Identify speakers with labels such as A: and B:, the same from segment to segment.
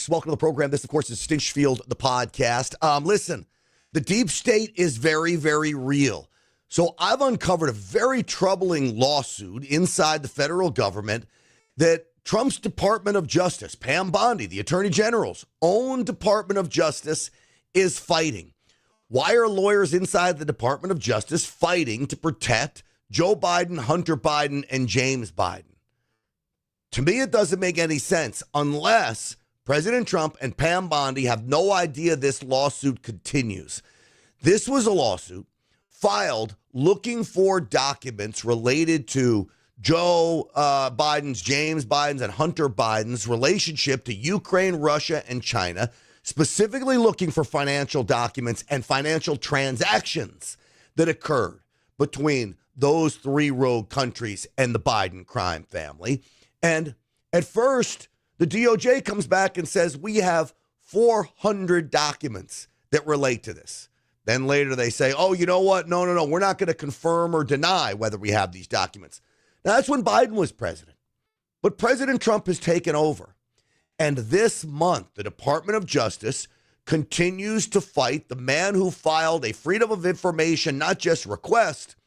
A: folks. Welcome to the program. This, of course, is Stinchfield, the podcast. Listen, the deep state is very, very real. So I've uncovered a very troubling lawsuit inside the federal government that Trump's Department of Justice, Pam Bondi, the Attorney General's own Department of Justice, is fighting. Why are lawyers inside the Department of Justice fighting to protect Joe Biden, Hunter Biden, and James Biden? To me, it doesn't make any sense unless President Trump and Pam Bondi have no idea this lawsuit continues. This was a lawsuit filed looking for documents related to Joe Biden's, James Biden's, and Hunter Biden's relationship to Ukraine, Russia, and China, specifically looking for financial documents and financial transactions that occurred between those three rogue countries and the Biden crime family. And at first, the DOJ comes back and says, we have 400 documents that relate to this. Then later they say, oh, you know what? No, we're not going to confirm or deny whether we have these documents. Now, that's when Biden was president. But President Trump has taken over. And this month, the Department of Justice continues to fight the man who filed a Freedom of Information, not just request,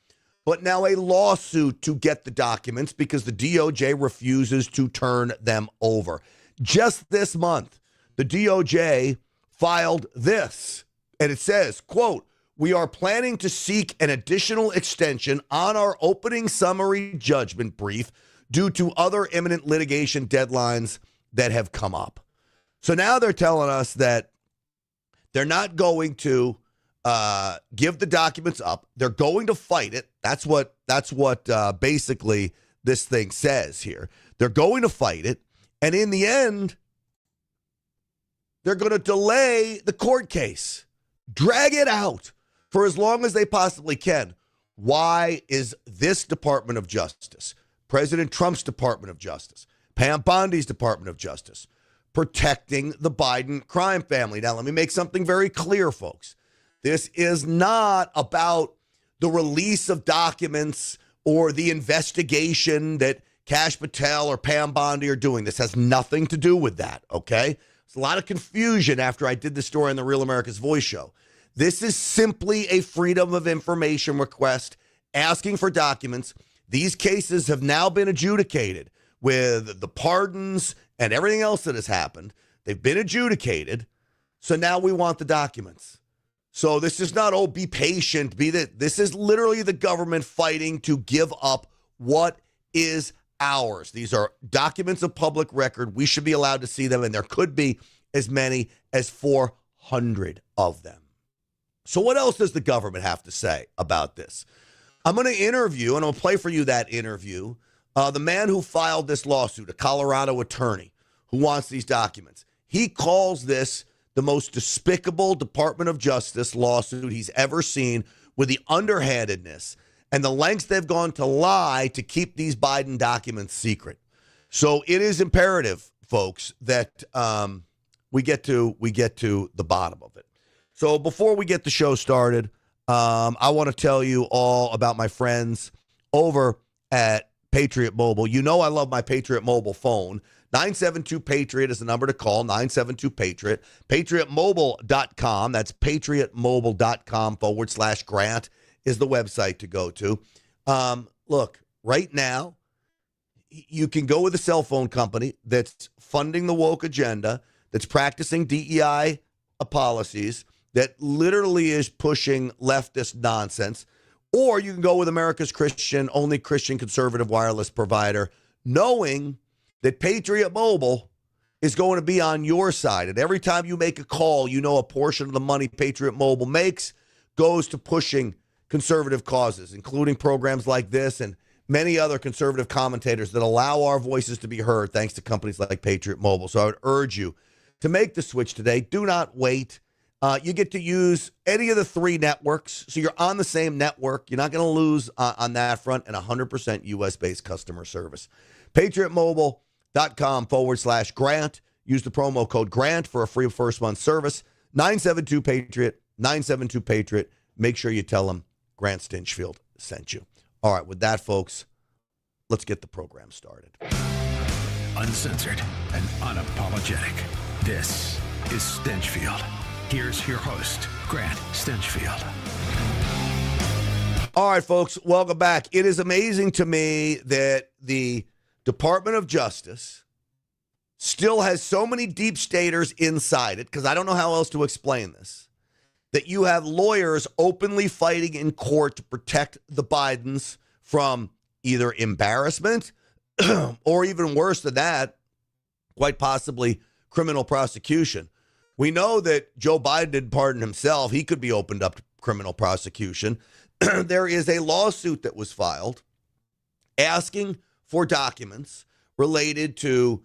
A: but now a lawsuit to get the documents because the DOJ refuses to turn them over. Just this month, the DOJ filed this, and it says, quote, we are planning to seek an additional extension on our opening summary judgment brief due to other imminent litigation deadlines that have come up. So now they're telling us that they're not going to give the documents up. They're going to fight it. That's what basically this thing says here. They're going to fight it. And in the end, they're going to delay the court case, drag it out for as long as they possibly can. Why is this Department of Justice, President Trump's Department of Justice, Pam Bondi's Department of Justice, protecting the Biden crime family? Now, let me make something very clear, folks. This is not about the release of documents or the investigation that Kash Patel or Pam Bondi are doing. This has nothing to do with that, okay? There's a lot of confusion after I did the story on the Real America's Voice show. This is simply a Freedom of Information request asking for documents. These cases have now been adjudicated with the pardons and everything else that has happened. They've been adjudicated. So now we want the documents. So this is not, oh, be patient, be that. This is literally the government fighting to give up what is ours. These are documents of public record. We should be allowed to see them, and there could be as many as 400 of them. So what else does the government have to say about this? I'm going to interview, and I'll play for you that interview, the man who filed this lawsuit, a Colorado attorney who wants these documents. He calls this the most despicable Department of Justice lawsuit he's ever seen, with the underhandedness and the lengths they've gone to lie to keep these Biden documents secret. So it is imperative, folks, that we get to the bottom of it. So before we get the show started, I want to tell you all about my friends over at Patriot Mobile. You know I love my Patriot Mobile phone. 972-PATRIOT is the number to call, 972-PATRIOT. PatriotMobile.com, that's PatriotMobile.com/Grant is the website to go to. Look, right now, you can go with a cell phone company that's funding the woke agenda, that's practicing DEI policies, that literally is pushing leftist nonsense, or you can go with America's only Christian conservative wireless provider, knowing that Patriot Mobile is going to be on your side. And every time you make a call, you know a portion of the money Patriot Mobile makes goes to pushing conservative causes, including programs like this and many other conservative commentators that allow our voices to be heard thanks to companies like Patriot Mobile. So I would urge you to make the switch today. Do not wait. You get to use any of the three networks, so you're on the same network. You're not going to lose on that front, and 100% U.S.-based customer service. PatriotMobile.com/Grant. Use the promo code GRANT for a free first month service. 972-PATRIOT, 972-PATRIOT. Make sure you tell them Grant Stinchfield sent you. All right, with that, folks, let's get the program started.
B: Uncensored and unapologetic. This is Stenchfield. Here's your host, Grant Stenchfield.
A: All right, folks, welcome back. It is amazing to me that the Department of Justice still has so many deep staters inside it, because I don't know how else to explain this, that you have lawyers openly fighting in court to protect the Bidens from either embarrassment or even worse than that, quite possibly criminal prosecution. We know that Joe Biden didn't pardon himself. He could be opened up to criminal prosecution. There is a lawsuit that was filed asking for documents related to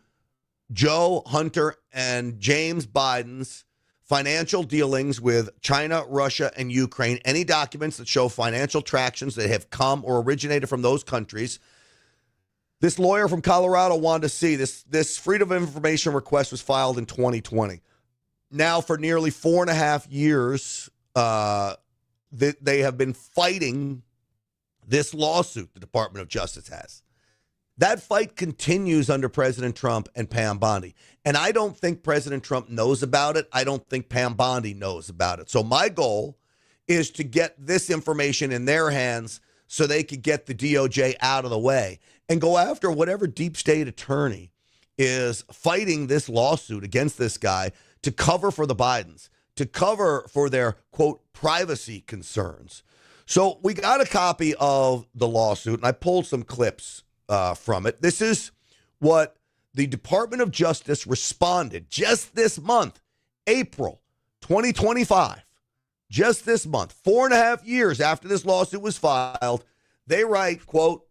A: Joe, Hunter, and James Biden's financial dealings with China, Russia, and Ukraine. Any documents that show financial transactions that have come or originated from those countries. This lawyer from Colorado wanted to see this Freedom of Information request was filed in 2020. Now, for nearly 4.5 years, they have been fighting this lawsuit the Department of Justice has. That fight continues under President Trump and Pam Bondi. And I don't think President Trump knows about it. I don't think Pam Bondi knows about it. So my goal is to get this information in their hands so they could get the DOJ out of the way and go after whatever deep state attorney is fighting this lawsuit against this guy to cover for the Bidens, to cover for their, quote, privacy concerns. So we got a copy of the lawsuit, and I pulled some clips from it. This is what the Department of Justice responded just this month, April 2025. Just this month, 4.5 years after this lawsuit was filed, they write, quote,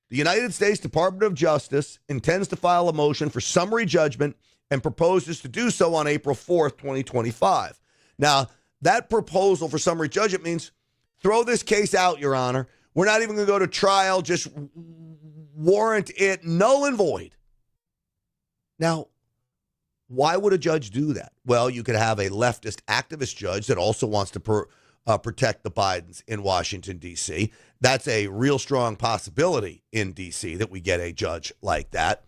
A: the United States Department of Justice intends to file a motion for summary judgment and proposes to do so on April 4th, 2025. Now, that proposal for summary judgment means throw this case out, Your Honor. We're not even going to go to trial, just warrant it null and void. Now, why would a judge do that? Well, you could have a leftist activist judge that also wants to protect the Bidens in Washington, D.C. That's a real strong possibility in D.C. that we get a judge like that.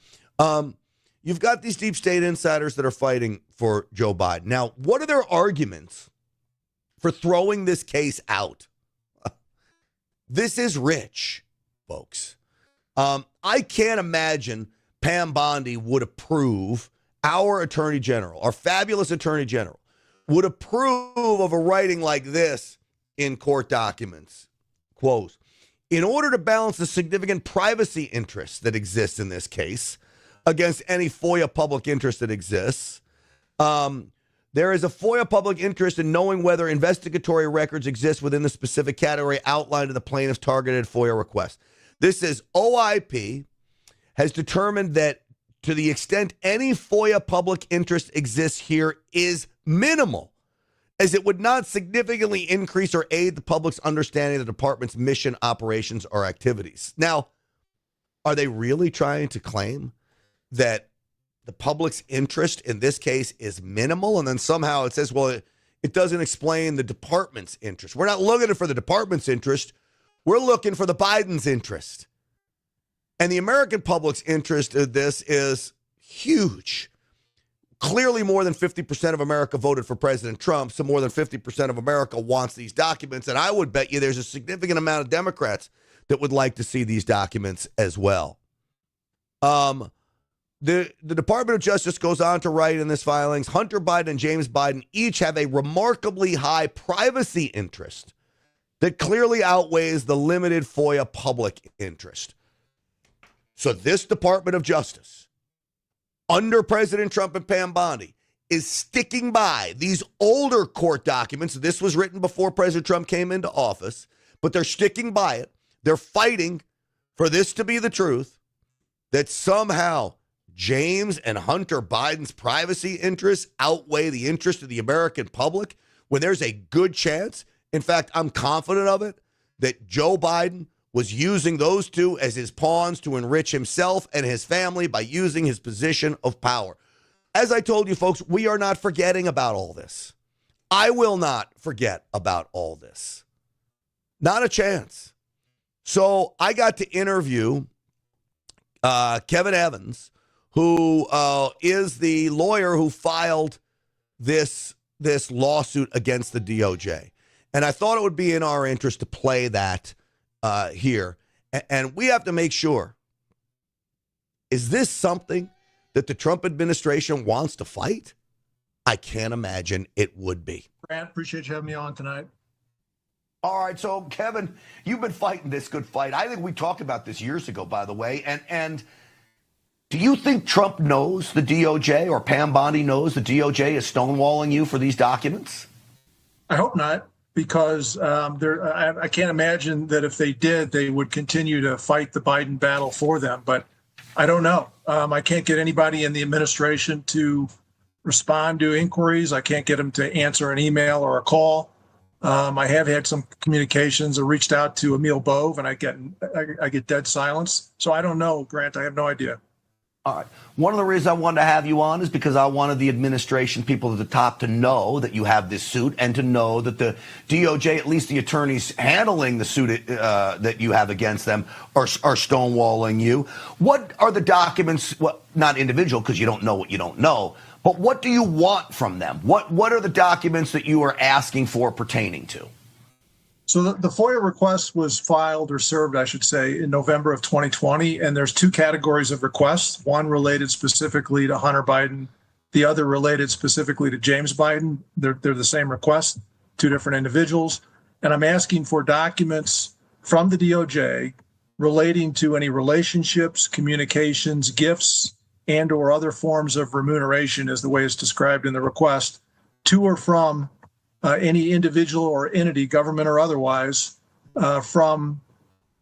A: You've got these deep state insiders that are fighting for Joe Biden. Now, what are their arguments for throwing this case out? This is rich, folks. I can't imagine Pam Bondi would approve, our attorney general, our fabulous attorney general, would approve of a writing like this in court documents. Quote, in order to balance the significant privacy interests that exist in this case against any FOIA public interest that exists, there is a FOIA public interest in knowing whether investigatory records exist within the specific category outlined in the plaintiff's targeted FOIA request. This is OIP has determined that to the extent any FOIA public interest exists here is minimal, as it would not significantly increase or aid the public's understanding of the department's mission, operations, or activities. Now, are they really trying to claim that the public's interest in this case is minimal? And then somehow it says, well, it doesn't explain the department's interest. We're not looking for the department's interest. We're looking for the Biden's interest. And the American public's interest in this is huge. Clearly more than 50% of America voted for President Trump, so more than 50% of America wants these documents. And I would bet you there's a significant amount of Democrats that would like to see these documents as well. The Department of Justice goes on to write in this filings, Hunter Biden and James Biden each have a remarkably high privacy interest that clearly outweighs the limited FOIA public interest. So this Department of Justice, under President Trump and Pam Bondi, is sticking by these older court documents. This was written before President Trump came into office, but they're sticking by it. They're fighting for this to be the truth, that somehow James and Hunter Biden's privacy interests outweigh the interest of the American public, when there's a good chance, in fact, I'm confident of it, that Joe Biden was using those two as his pawns to enrich himself and his family by using his position of power. As I told you, folks, we are not forgetting about all this. I will not forget about all this. Not a chance. So I got to interview Kevin Evans, who is the lawyer who filed this lawsuit against the DOJ. And I thought it would be in our interest to play that here. And we have to make sure, is this something that the Trump administration wants to fight? I can't imagine it would be.
C: Grant, appreciate you having me on tonight.
A: All right, so Kevin, you've been fighting this good fight. I think we talked about this years ago, by the way. And do you think Trump knows the DOJ, or Pam Bondi knows the DOJ is stonewalling you for these documents?
C: I hope not, because I can't imagine that if they did, they would continue to fight the Biden battle for them. But I don't know. I can't get anybody in the administration to respond to inquiries. I can't get them to answer an email or a call. I have had some communications. I reached out to Emil Bove, and I get dead silence. So I don't know, Grant. I have no idea.
A: All right. One of the reasons I wanted to have you on is because I wanted the administration people at the top to know that you have this suit, and to know that the DOJ, at least the attorneys handling the suit that you have against them, are stonewalling you. What are the documents? Well, not individual, because you don't know what you don't know. But what do you want from them? What are the documents that you are asking for pertaining to?
C: So the FOIA request was filed, or served, I should say, in November of 2020. And there's two categories of requests, one related specifically to Hunter Biden, the other related specifically to James Biden. They're the same request, two different individuals. And I'm asking for documents from the DOJ relating to any relationships, communications, gifts, and or other forms of remuneration, as the way it's described in the request, to or from any individual or entity, government or otherwise, from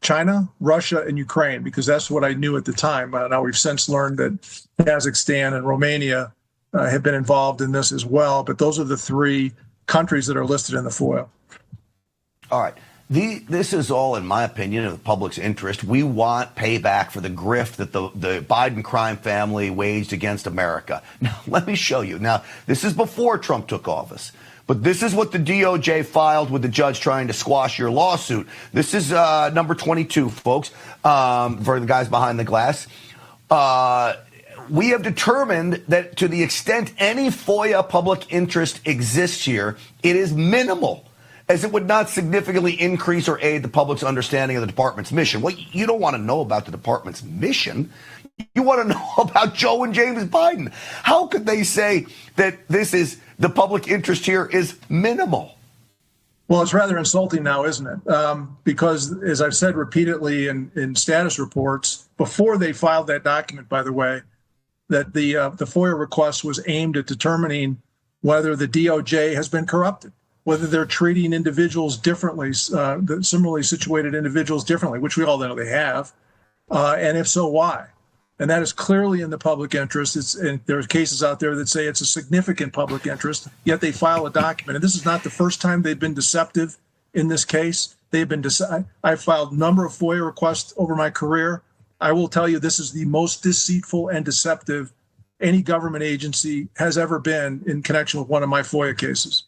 C: China, Russia, and Ukraine, because that's what I knew at the time. Now we've since learned that Kazakhstan and Romania have been involved in this as well, but those are the three countries that are listed in the FOIA.
A: All right. This is all, in my opinion, in the public's interest. We want payback for the grift that the Biden crime family waged against America. Now, let me show you. Now, this is before Trump took office, but this is what the DOJ filed with the judge trying to squash your lawsuit. This is number 22, folks, for the guys behind the glass. We have determined that to the extent any FOIA public interest exists here, it is minimal, as it would not significantly increase or aid the public's understanding of the department's mission. Well, you don't want to know about the department's mission. You want to know about Joe and James Biden. How could they say that the public interest here is minimal?
C: Well, it's rather insulting now, isn't it? Because, as I've said repeatedly in status reports, before they filed that document, by the way, that the FOIA request was aimed at determining whether the DOJ has been corrupted, whether they're treating individuals differently, similarly situated individuals differently, which we all know they have, and if so, why? And that is clearly in the public interest. And there are cases out there that say it's a significant public interest, yet they file a document. And this is not the first time they've been deceptive in this case. I've filed a number of FOIA requests over my career. I will tell you, this is the most deceitful and deceptive any government agency has ever been in connection with one of my FOIA cases.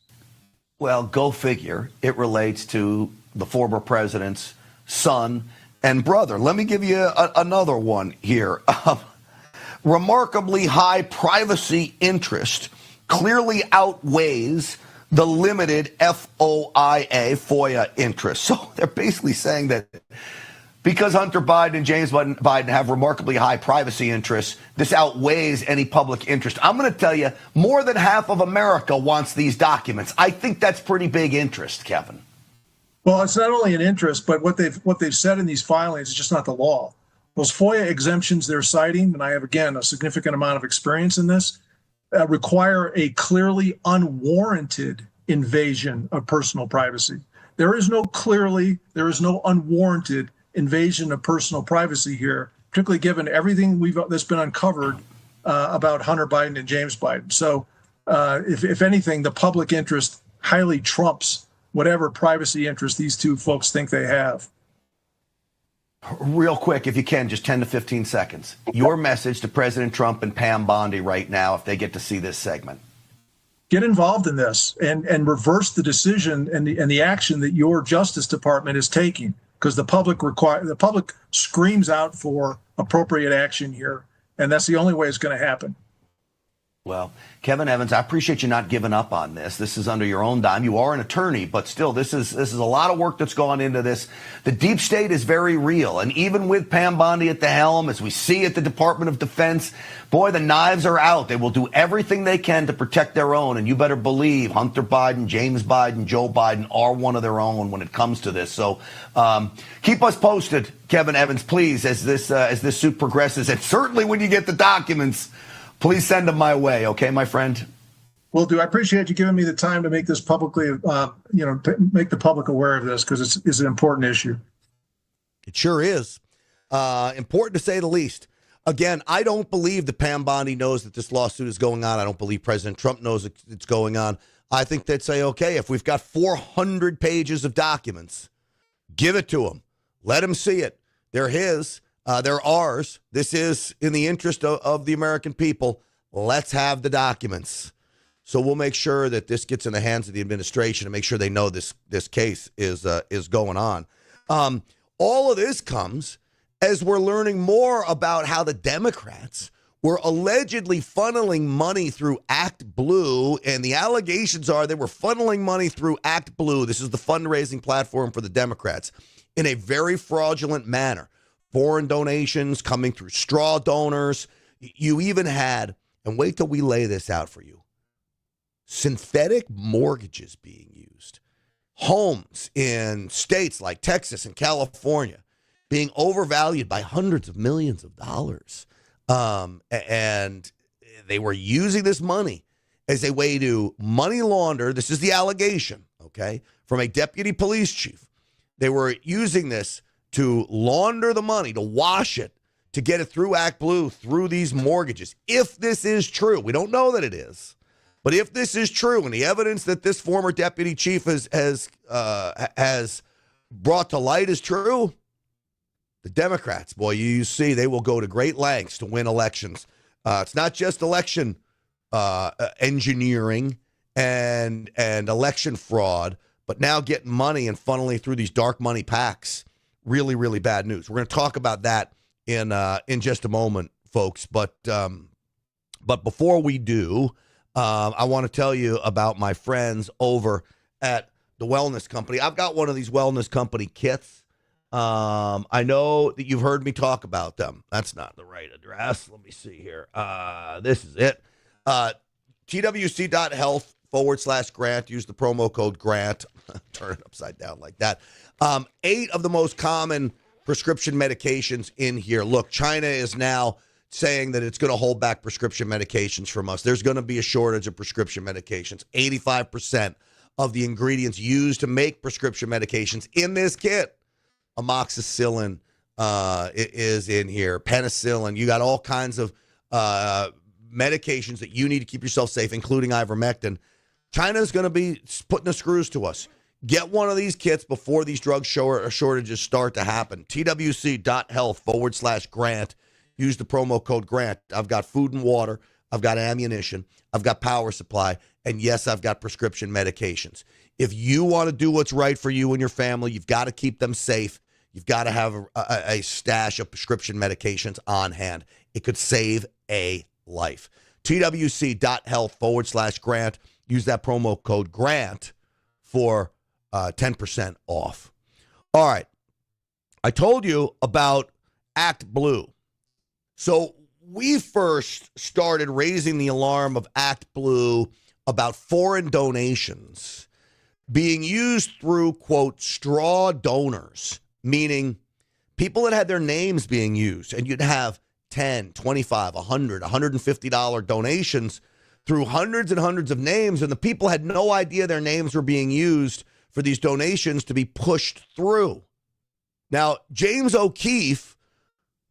A: Well, go figure. It relates to the former president's son and brother. Let me give you another one here. Remarkably high privacy interest clearly outweighs the limited FOIA interest. So they're basically saying that because Hunter Biden and James Biden have remarkably high privacy interests, this outweighs any public interest. I'm going to tell you, more than half of America wants these documents. I think that's pretty big interest, Kevin.
C: Well, it's not only an interest, but what they've said in these filings is just not the law. Those FOIA exemptions they're citing, and I have, again, a significant amount of experience in this, require a clearly unwarranted invasion of personal privacy. There is no unwarranted invasion of personal privacy here, particularly given everything that's been uncovered about Hunter Biden and James Biden. So if anything, the public interest highly trumps whatever privacy interest these two folks think they have.
A: Real quick, if you can, just 10 to 15 seconds. Your message to President Trump and Pam Bondi right now, if they get to see this segment.
C: Get involved in this and reverse the decision and the action that your Justice Department is taking, because the public screams out for appropriate action here. And that's the only way it's going to happen.
A: Well, Kevin Evans, I appreciate you not giving up on this. This is under your own dime. You are an attorney, but still, this is a lot of work that's gone into this. The deep state is very real. And even with Pam Bondi at the helm, as we see at the Department of Defense, boy, the knives are out. They will do everything they can to protect their own. And you better believe Hunter Biden, James Biden, Joe Biden are one of their own when it comes to this. So keep us posted, Kevin Evans, please, as this suit progresses. And certainly when you get the documents, please send them my way, okay, my friend?
C: Will do. I appreciate you giving me the time to make this publicly, make the public aware of this, because it's an important issue.
A: It sure is. Important to say the least. Again, I don't believe that Pam Bondi knows that this lawsuit is going on. I don't believe President Trump knows it's going on. I think they'd say, okay, if we've got 400 pages of documents, give it to them. Let them see it. They're his. They're ours. This is in the interest of the American people. Let's have the documents. So we'll make sure that this gets in the hands of the administration and make sure they know this case is going on. All of this comes as we're learning more about how the Democrats were allegedly funneling money through Act Blue, and the allegations are they were funneling money through Act Blue. This is the fundraising platform for the Democrats, in a very fraudulent manner. Foreign donations coming through straw donors. You even had, and wait till we lay this out for you, synthetic mortgages being used. Homes in states like Texas and California being overvalued by hundreds of millions of dollars. And they were using this money as a way to money launder. This is the allegation, okay, from a deputy police chief. They were using this to launder the money, to wash it, to get it through Act Blue, through these mortgages. If this is true, we don't know that it is, but if this is true, and the evidence that this former deputy chief has brought to light is true, the Democrats, boy, you see, they will go to great lengths to win elections. It's not just election engineering and election fraud, but now getting money and funneling through these dark money PACs. Really, really bad news. We're going to talk about that in just a moment, folks. But before we do, I want to tell you about my friends over at the Wellness Company. I've got one of these Wellness Company kits. I know that you've heard me talk about them. That's not the right address. Let me see here. This is it. twc.health/grant. Use the promo code GRANT. Turn it upside down like that. 8 of the most common prescription medications in here. Look, China is now saying that it's going to hold back prescription medications from us. There's going to be a shortage of prescription medications. 85% of the ingredients used to make prescription medications in this kit, amoxicillin is in here, penicillin. You got all kinds of medications that you need to keep yourself safe, including ivermectin. China's going to be putting the screws to us. Get one of these kits before these drug shortages start to happen. twc.health/grant. Use the promo code GRANT. I've got food and water. I've got ammunition. I've got power supply. And yes, I've got prescription medications. If you want to do what's right for you and your family, you've got to keep them safe. You've got to have a stash of prescription medications on hand. It could save a life. twc.health/grant. Use that promo code GRANT for 10% off. All right. I told you about Act Blue. So we first started raising the alarm of Act Blue about foreign donations being used through, quote, straw donors, meaning people that had their names being used, and you'd have $10, $25, $100, $150 donations through hundreds and hundreds of names, and the people had no idea their names were being used for these donations to be pushed through. Now, James O'Keefe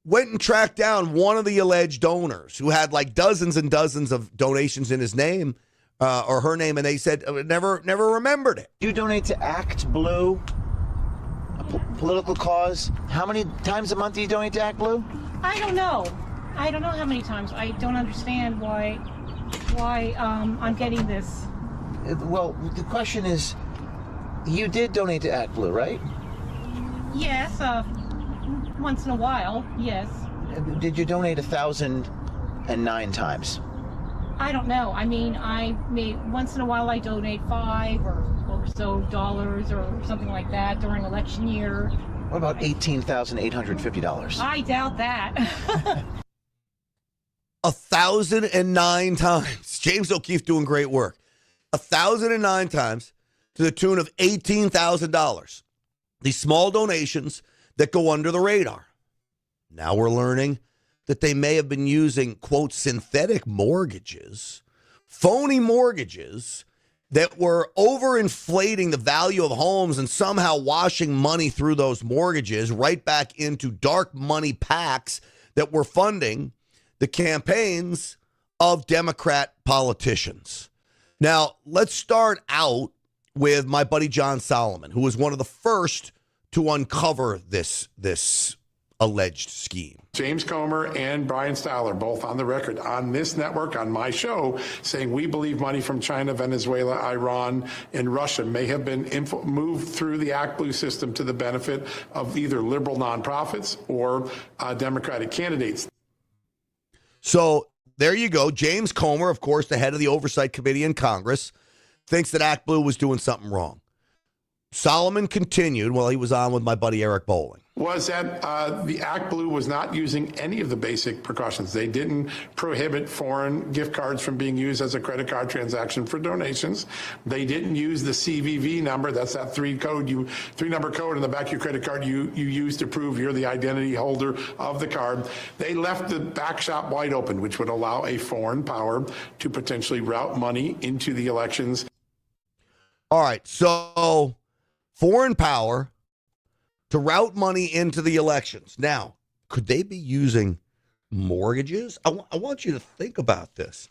A: went and tracked down one of the alleged donors who had like dozens and dozens of donations in his name or her name, and they said never remembered it.
D: You donate to Act Blue, a political cause. How many times a month do you donate to Act Blue?
E: I don't know. I don't know how many times. I don't understand why I'm getting this.
D: Well, the question is, you did donate to Act Blue, right?
E: Yes, once in a while, yes.
D: Did you donate $1,000 1,009 times?
E: I don't know. I mean, I may once in a while I donate $5 or so dollars or something like that during election year.
D: What about $18,850?
E: I doubt that.
A: 1,009 times. James O'Keefe doing great work. 1,009 times to the tune of $18,000. These small donations that go under the radar. Now we're learning that they may have been using, quote, synthetic mortgages, phony mortgages that were overinflating the value of homes and somehow washing money through those mortgages right back into dark money PACs that were funding the campaigns of Democrat politicians. Now, let's start out with my buddy John Solomon, who was one of the first to uncover this alleged scheme.
F: James Comer and Brian Stahler, both on the record on this network, on my show, saying we believe money from China, Venezuela, Iran, and Russia may have been moved through the ActBlue system to the benefit of either liberal nonprofits or Democratic candidates.
A: So there you go. James Comer, of course, the head of the Oversight Committee in Congress, thinks that ActBlue was doing something wrong. Solomon continued while he was on with my buddy Eric Bolling.
F: Was that the ActBlue was not using any of the basic precautions. They didn't prohibit foreign gift cards from being used as a credit card transaction for donations. They didn't use the CVV number. That's that three-number code in the back of your credit card you use to prove you're the identity holder of the card. They left the back shop wide open, which would allow a foreign power to potentially route money into the elections.
A: All right, so foreign power to route money into the elections. Now, could they be using mortgages? I want you to think about this.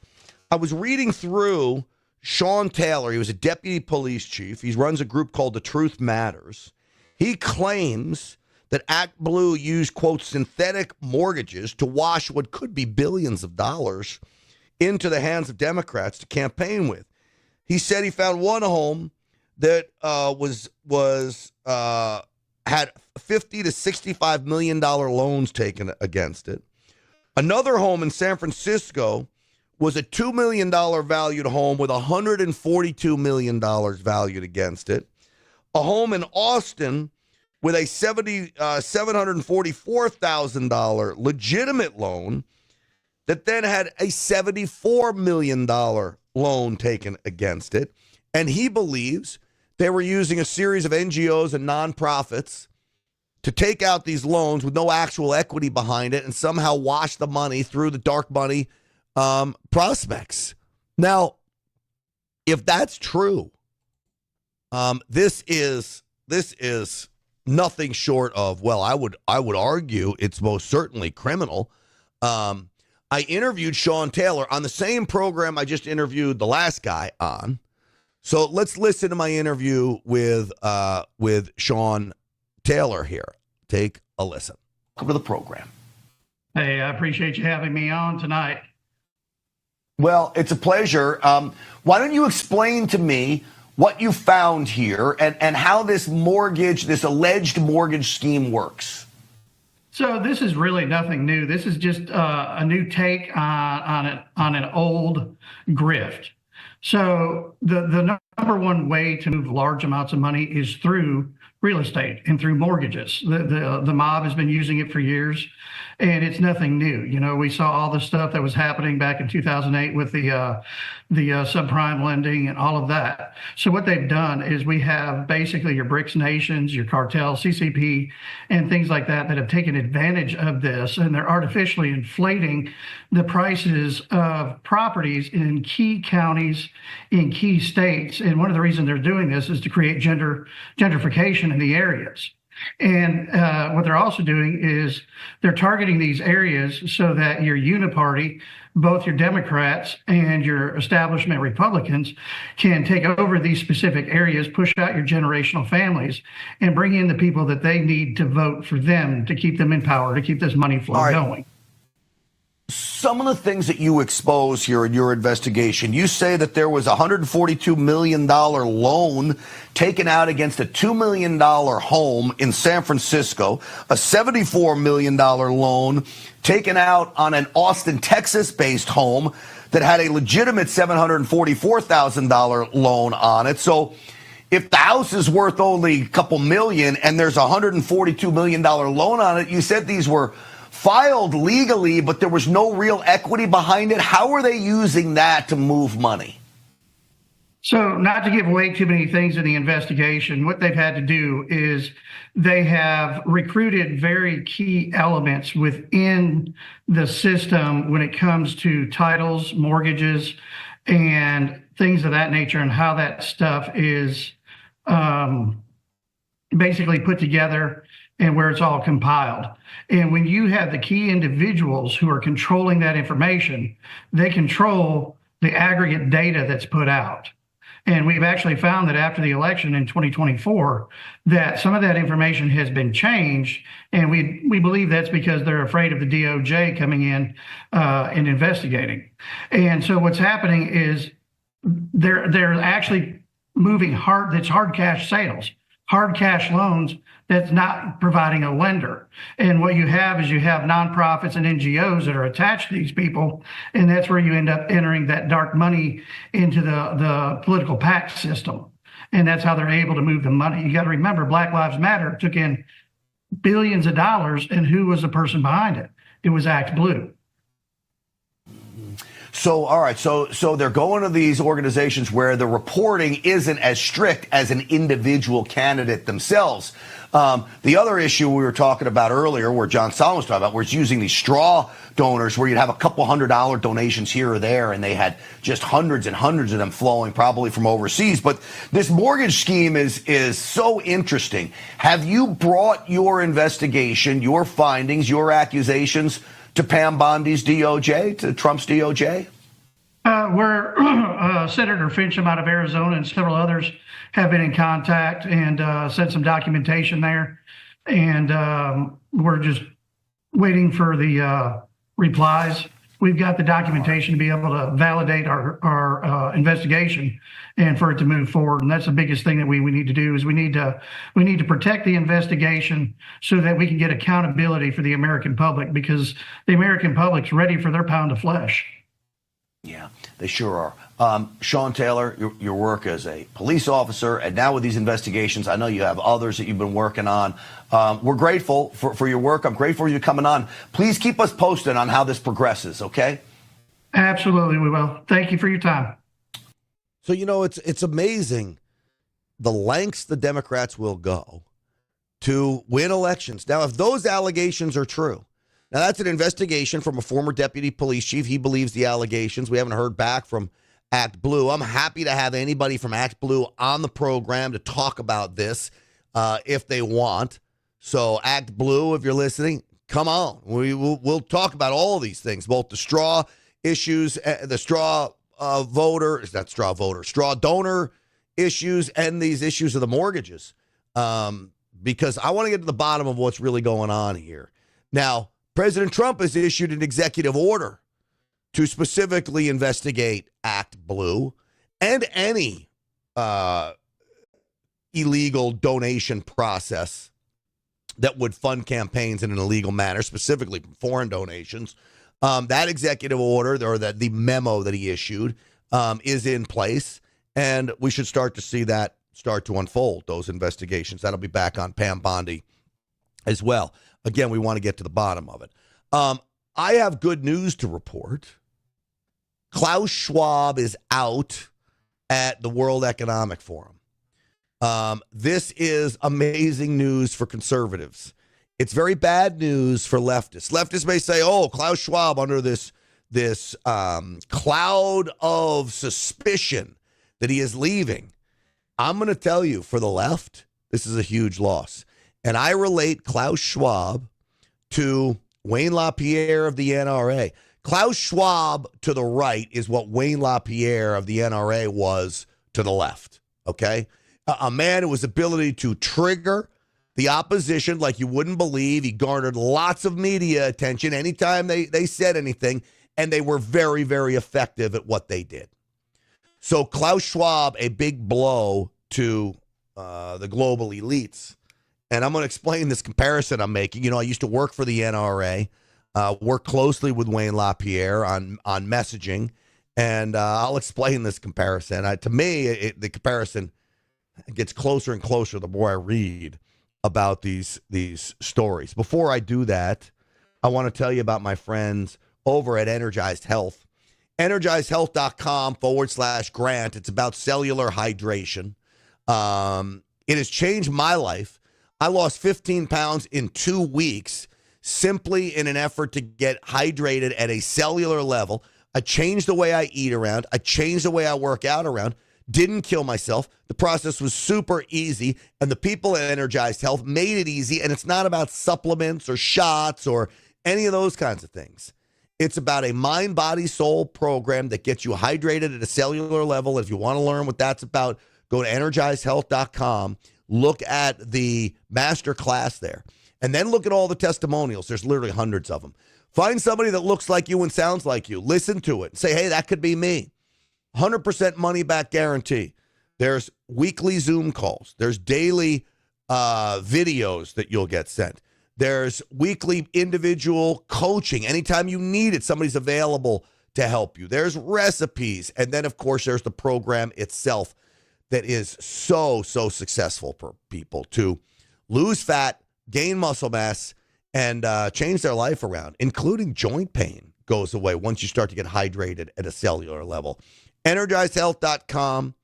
A: I was reading through Sean Taylor. He was a deputy police chief. He runs a group called The Truth Matters. He claims that ActBlue used, quote, synthetic mortgages to wash what could be billions of dollars into the hands of Democrats to campaign with. He said he found one home that had $50 to $65 million loans taken against it. Another home in San Francisco was a $2 million valued home with $142 million valued against it. A home in Austin with a $744,000 legitimate loan that then had a $74 million loan taken against it. And he believes they were using a series of NGOs and nonprofits to take out these loans with no actual equity behind it and somehow wash the money through the dark money prospects. Now, if that's true, this is nothing short of, well, I would argue it's most certainly criminal. I interviewed Sean Taylor on the same program I just interviewed the last guy on. So let's listen to my interview with Sean Taylor here. Take a listen. Welcome to the program.
G: Hey, I appreciate you having me on tonight.
A: Well, it's a pleasure. Why don't you explain to me what you found here and how this alleged mortgage scheme works?
G: So this is really nothing new. This is just a new take on an old grift. So the number one way to move large amounts of money is through real estate and through mortgages. The mob has been using it for years, and it's nothing new. You know, we saw all the stuff that was happening back in 2008 with the subprime lending and all of that. So what they've done is we have basically your BRICS nations, your cartels, CCP, and things like that have taken advantage of this, and they're artificially inflating the prices of properties in key counties in key states. And one of the reasons they're doing this is to create gentrification in the areas. And what they're also doing is they're targeting these areas so that your uniparty, both your Democrats and your establishment Republicans, can take over these specific areas, push out your generational families, and bring in the people that they need to vote for them to keep them in power, to keep this money flow going.
A: Some of the things that you expose here in your investigation, you say that there was a $142 million loan taken out against a $2 million home in San Francisco, a $74 million loan taken out on an Austin, Texas-based home that had a legitimate $744,000 loan on it. So if the house is worth only a couple million and there's a $142 million loan on it, you said these were filed legally, but there was no real equity behind it. How are they using that to move money?
G: So, not to give away too many things in the investigation, what they've had to do is they have recruited very key elements within the system when it comes to titles, mortgages, and things of that nature, and how that stuff is basically put together and where it's all compiled. And when you have the key individuals who are controlling that information, they control the aggregate data that's put out. And we've actually found that after the election in 2024, that some of that information has been changed. And we believe that's because they're afraid of the DOJ coming in and investigating. And so what's happening is they're actually moving hard cash sales, hard cash loans that's not providing a lender. And what you have is you have nonprofits and NGOs that are attached to these people, and that's where you end up entering that dark money into the political PAC system. And that's how they're able to move the money. You got to remember, Black Lives Matter took in billions of dollars, and who was the person behind it? It was Act Blue.
A: So, all right, so they're going to these organizations where the reporting isn't as strict as an individual candidate themselves. The other issue we were talking about earlier, where John Solomon was talking about, where it's using these straw donors, where you'd have a couple $100 donations here or there, and they had just hundreds and hundreds of them flowing, probably from overseas. But this mortgage scheme is so interesting. Have you brought your investigation, your findings, your accusations to Pam Bondi's DOJ, to Trump's DOJ?
G: Where Senator Fincham out of Arizona and several others have been in contact and sent some documentation there. And we're just waiting for the replies. We've got the documentation to be able to validate our investigation and for it to move forward. And that's the biggest thing that we need to do is we need to protect the investigation so that we can get accountability for the American public, because the American public's ready for their pound of flesh.
A: Yeah, they sure are. Sean Taylor, your work as a police officer, and now with these investigations, I know you have others that you've been working on. We're grateful for your work. I'm grateful for you coming on. Please keep us posted on how this progresses, okay?
G: Absolutely, we will. Thank you for your time.
A: So, you know, it's amazing the lengths the Democrats will go to win elections. Now, if those allegations are true, now that's an investigation from a former deputy police chief. He believes the allegations. We haven't heard back from Act Blue. I'm happy to have anybody from Act Blue on the program to talk about this if they want. So Act Blue, if you're listening, come on. We'll talk about all these things, both the straw issues, the straw donor issues, and these issues of the mortgages, because I want to get to the bottom of what's really going on here. Now, President Trump has issued an executive order to specifically investigate Act Blue and any illegal donation process that would fund campaigns in an illegal manner, specifically foreign donations. That executive order, or the memo that he issued, is in place, and we should start to see that start to unfold, those investigations. That'll be back on Pam Bondi as well. Again, we want to get to the bottom of it. I have good news to report. Klaus Schwab is out at the World Economic Forum. This is amazing news for conservatives. It's very bad news for leftists. Leftists may say, oh, Klaus Schwab under this cloud of suspicion that he is leaving. I'm going to tell you, for the left, this is a huge loss. And I relate Klaus Schwab to Wayne LaPierre of the NRA. Klaus Schwab to the right is what Wayne LaPierre of the NRA was to the left, okay? A man who was ability to trigger the opposition like you wouldn't believe. He garnered lots of media attention anytime they said anything, and they were very, very effective at what they did. So Klaus Schwab, a big blow to the global elites. And I'm going to explain this comparison I'm making. You know, I used to work for the NRA, work closely with Wayne LaPierre on messaging, and I'll explain this comparison. To me, the comparison gets closer and closer the more I read about these stories. Before I do that, I want to tell you about my friends over at Energized Health. EnergizedHealth.com/Grant. It's about cellular hydration. It has changed my life. I lost 15 pounds in 2 weeks simply in an effort to get hydrated at a cellular level. I changed the way I eat around. I changed the way I work out around. Didn't kill myself. The process was super easy, and the people at Energized Health made it easy, and it's not about supplements or shots or any of those kinds of things. It's about a mind, body, soul program that gets you hydrated at a cellular level. If you want to learn what that's about, go to EnergizedHealth.com. Look at the master class there, and then look at all the testimonials. There's literally hundreds of them. Find somebody that looks like you and sounds like you. Listen to it. Say, hey, that could be me. 100% money back guarantee. There's weekly Zoom calls. There's daily videos that you'll get sent. There's weekly individual coaching. Anytime you need it, somebody's available to help you. There's recipes. And then, of course, there's the program itself that is so successful for people to lose fat, gain muscle mass, and change their life around, including joint pain goes away once you start to get hydrated at a cellular level. EnergizedHealth.com.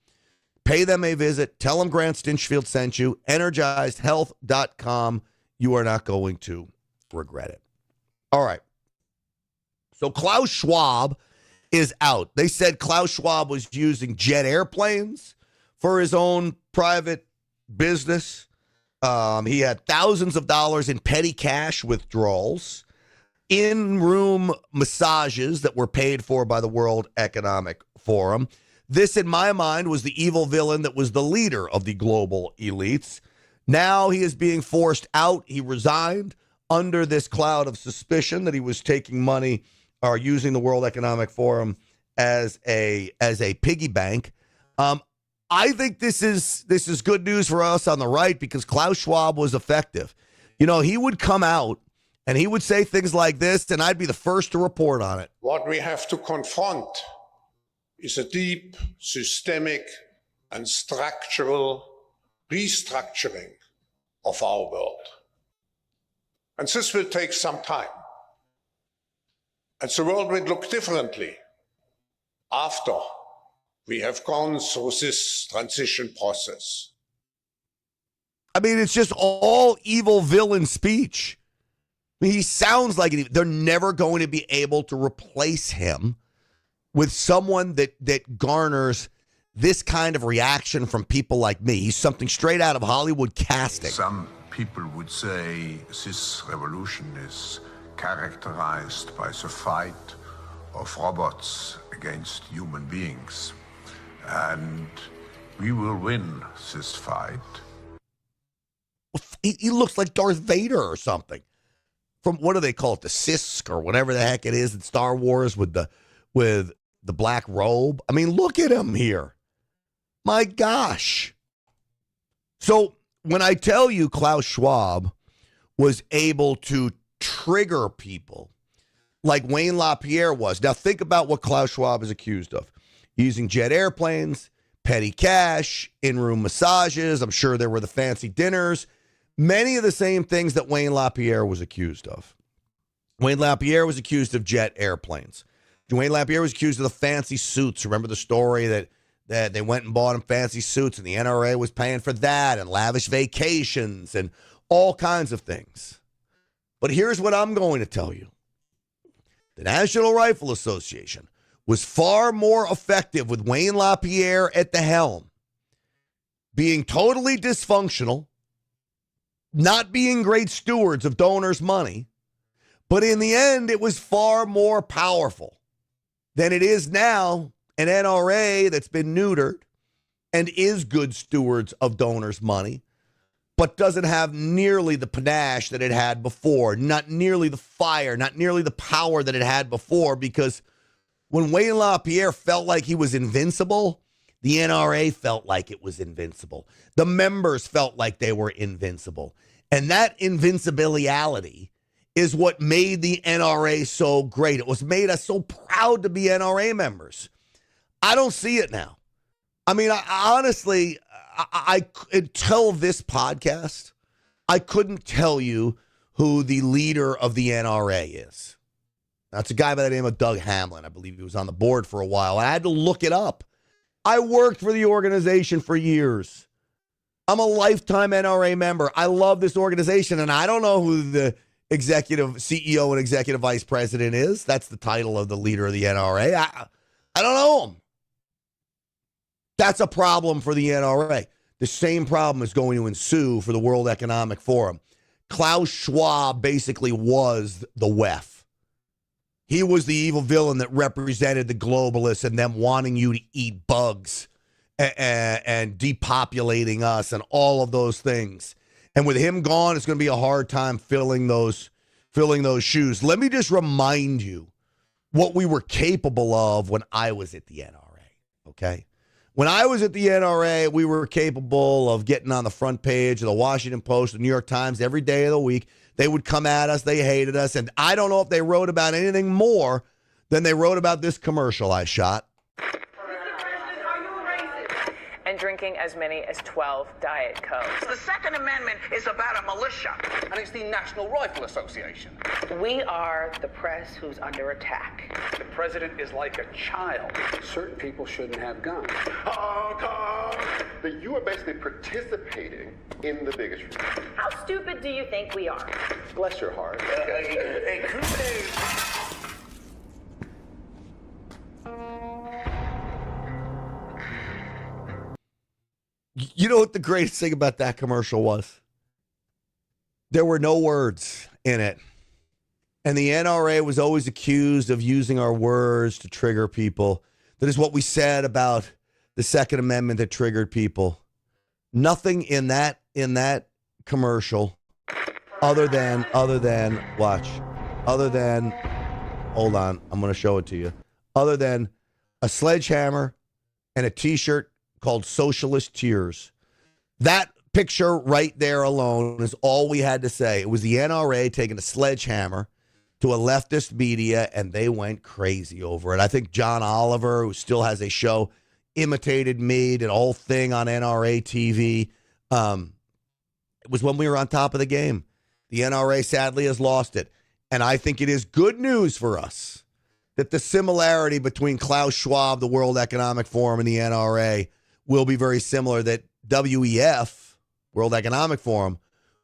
A: Pay them a visit. Tell them Grant Stinchfield sent you. EnergizedHealth.com. You are not going to regret it. All right. So Klaus Schwab is out. They said Klaus Schwab was using jet airplanes for his own private business. He had thousands of dollars in petty cash withdrawals, in-room massages that were paid for by the World Economic Forum. This, in my mind, was the evil villain that was the leader of the global elites. Now he is being forced out. He resigned under this cloud of suspicion that he was taking money or using the World Economic Forum as a piggy bank. I think this is good news for us on the right because Klaus Schwab was effective. You know, he would come out and he would say things like this, and I'd be the first to report on it.
H: What we have to confront is a deep, systemic, and structural restructuring of our world. And this will take some time. And the world will look differently after we have gone through this transition process.
A: I mean, it's just all evil villain speech. I mean, he sounds like they're never going to be able to replace him with someone that garners this kind of reaction from people like me. He's something straight out of Hollywood casting.
I: Some people would say this revolution is characterized by the fight of robots against human beings. And we will win this fight.
A: He looks like Darth Vader or something. From, what do they call it? The Sisk or whatever the heck it is in Star Wars with the black robe. I mean, look at him here. My gosh. So when I tell you Klaus Schwab was able to trigger people like Wayne LaPierre was. Now think about what Klaus Schwab is accused of. Using jet airplanes, petty cash, in-room massages. I'm sure there were the fancy dinners. Many of the same things that Wayne LaPierre was accused of. Wayne LaPierre was accused of jet airplanes. Wayne LaPierre was accused of the fancy suits. Remember the story that they went and bought him fancy suits and the NRA was paying for that and lavish vacations and all kinds of things. But here's what I'm going to tell you. The National Rifle Association was far more effective with Wayne LaPierre at the helm, being totally dysfunctional, not being great stewards of donors' money, but in the end, it was far more powerful than it is now an NRA that's been neutered and is good stewards of donors' money, but doesn't have nearly the panache that it had before, not nearly the fire, not nearly the power that it had before, because when Wayne LaPierre felt like he was invincible, the NRA felt like it was invincible. The members felt like they were invincible. And that invincibility is what made the NRA so great. It was made us so proud to be NRA members. I don't see it now. I mean, honestly, until this podcast, I couldn't tell you who the leader of the NRA is. That's a guy by the name of Doug Hamlin. I believe he was on the board for a while. I had to look it up. I worked for the organization for years. I'm a lifetime NRA member. I love this organization, and I don't know who the executive CEO and executive vice president is. That's the title of the leader of the NRA. I don't know him. That's a problem for the NRA. The same problem is going to ensue for the World Economic Forum. Klaus Schwab basically was the WEF. He was the evil villain that represented the globalists and them wanting you to eat bugs and depopulating us and all of those things. And with him gone, it's going to be a hard time filling those shoes. Let me just remind you what we were capable of when I was at the NRA, okay? When I was at the NRA, we were capable of getting on the front page of the Washington Post, the New York Times every day of the week. They would come at us. They hated us. And I don't know if they wrote about anything more than they wrote about this commercial I shot.
J: And drinking as many as 12 Diet Cokes.
K: The Second Amendment is about a militia. And it's the National Rifle Association.
J: We are the press who's under attack.
K: The president is like a child.
L: Certain people shouldn't have guns.
M: But you are basically participating in the bigotry.
J: How stupid do you think we are?
M: Bless your heart.
K: A crusade.
A: You know what the greatest thing about that commercial was? There were no words in it. And the NRA was always accused of using our words to trigger people. That is what we said about the Second Amendment that triggered people. Nothing in that commercial other than hold on, I'm going to show it to you. Other than a sledgehammer and a t-shirt called Socialist Tears. That picture right there alone is all we had to say. It was the NRA taking a sledgehammer to a leftist media, and they went crazy over it. I think John Oliver, who still has a show, imitated me, did a whole thing on NRA TV. It was when we were on top of the game. The NRA sadly has lost it. And I think it is good news for us that the similarity between Klaus Schwab, the World Economic Forum, and the NRA will be very similar, that WEF, World Economic Forum,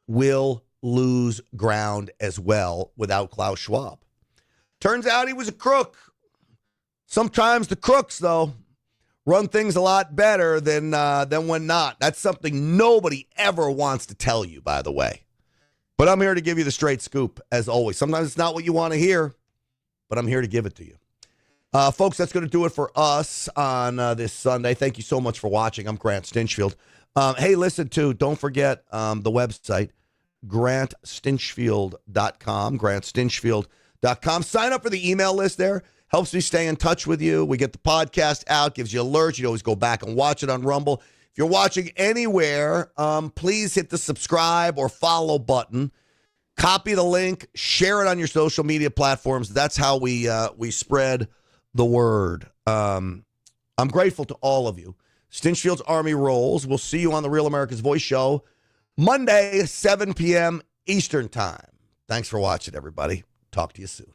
A: will lose ground as well without Klaus Schwab. Turns out he was a crook. Sometimes the crooks, though, run things a lot better than when not. That's something nobody ever wants to tell you, by the way. But I'm here to give you the straight scoop, as always. Sometimes it's not what you want to hear, but I'm here to give it to you. Folks, that's going to do it for us on this Sunday. Thank you so much for watching. I'm Grant Stinchfield. Hey, listen, too, don't forget the website, GrantStinchfield.com, GrantStinchfield.com. Sign up for the email list there. Helps me stay in touch with you. We get the podcast out, gives you alerts. You can always go back and watch it on Rumble. If you're watching anywhere, please hit the subscribe or follow button. Copy the link, share it on your social media platforms. That's how we spread the word. I'm grateful to all of you. Stinchfield's Army rolls. We'll see you on the Real America's Voice show Monday, 7 p.m. Eastern time. Thanks for watching, everybody. Talk to you soon.